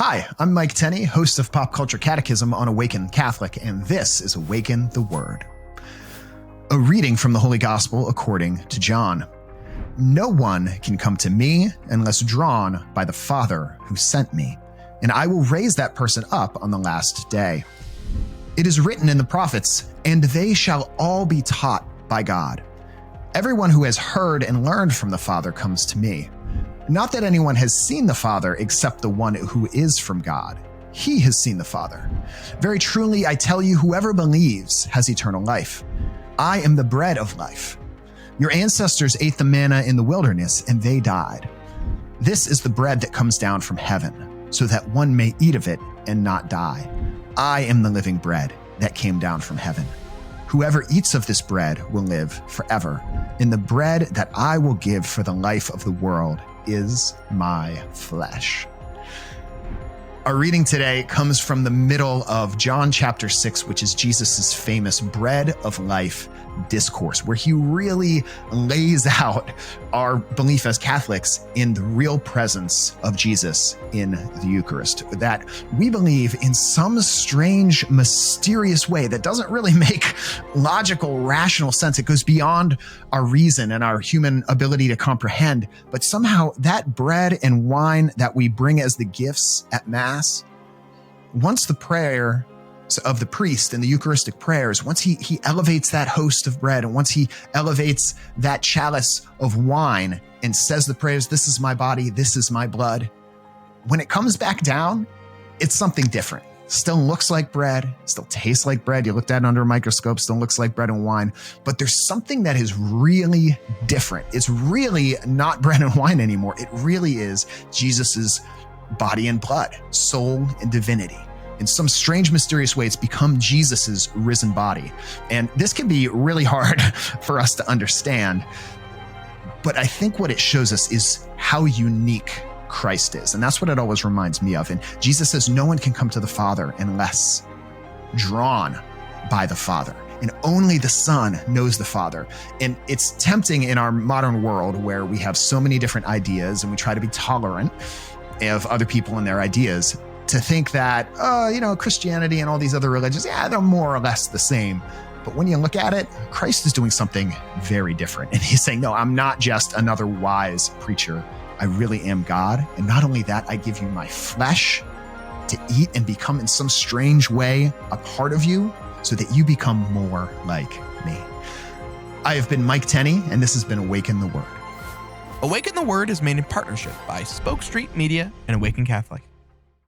Hi, I'm Mike Tenney, host of Pop Culture Catechism on Awaken Catholic, and this is Awaken the Word. A reading from the Holy Gospel according to John. No one can come to me unless drawn by the Father who sent me, and I will raise that person up on the last day. It is written in the prophets, and they shall all be taught by God. Everyone who has heard and learned from the Father comes to me. Not that anyone has seen the Father except the one who is from God. He has seen the Father. Very truly, I tell you, whoever believes has eternal life. I am the bread of life. Your ancestors ate the manna in the wilderness, and they died. This is the bread that comes down from heaven, so that one may eat of it and not die. I am the living bread that came down from heaven. Whoever eats of this bread will live forever, and the bread that I will give for the life of the world is my flesh. Our reading today comes from the middle of John chapter 6, which is Jesus' famous bread of life discourse, where he really lays out our belief as Catholics in the real presence of Jesus in the Eucharist, that we believe in some strange, mysterious way that doesn't really make logical, rational sense. It goes beyond our reason and our human ability to comprehend, but somehow that bread and wine that we bring as the gifts at Mass, once the prayer of the priest in the Eucharistic prayers, once he elevates that host of bread, and once he elevates that chalice of wine and says the prayers, "This is my body, this is my blood," when it comes back down, it's something different. Still looks like bread, still tastes like bread. You looked at it under a microscope, still looks like bread and wine, but there's something that is really different. It's really not bread and wine anymore. It really is Jesus's body and blood, soul and divinity. In some strange, mysterious way, it's become Jesus's risen body. And this can be really hard for us to understand. But I think what it shows us is how unique Christ is. And that's what it always reminds me of. And Jesus says no one can come to the Father unless drawn by the Father. And only the Son knows the Father. And it's tempting in our modern world where we have so many different ideas and we try to be tolerant of other people and their ideas, to think that, Christianity and all these other religions, they're more or less the same. But when you look at it, Christ is doing something very different. And he's saying, no, I'm not just another wise preacher. I really am God. And not only that, I give you my flesh to eat and become in some strange way a part of you so that you become more like me. I have been Mike Tenney, and this has been Awaken the Word. Awaken the Word is made in partnership by Spoke Street Media and Awaken Catholic.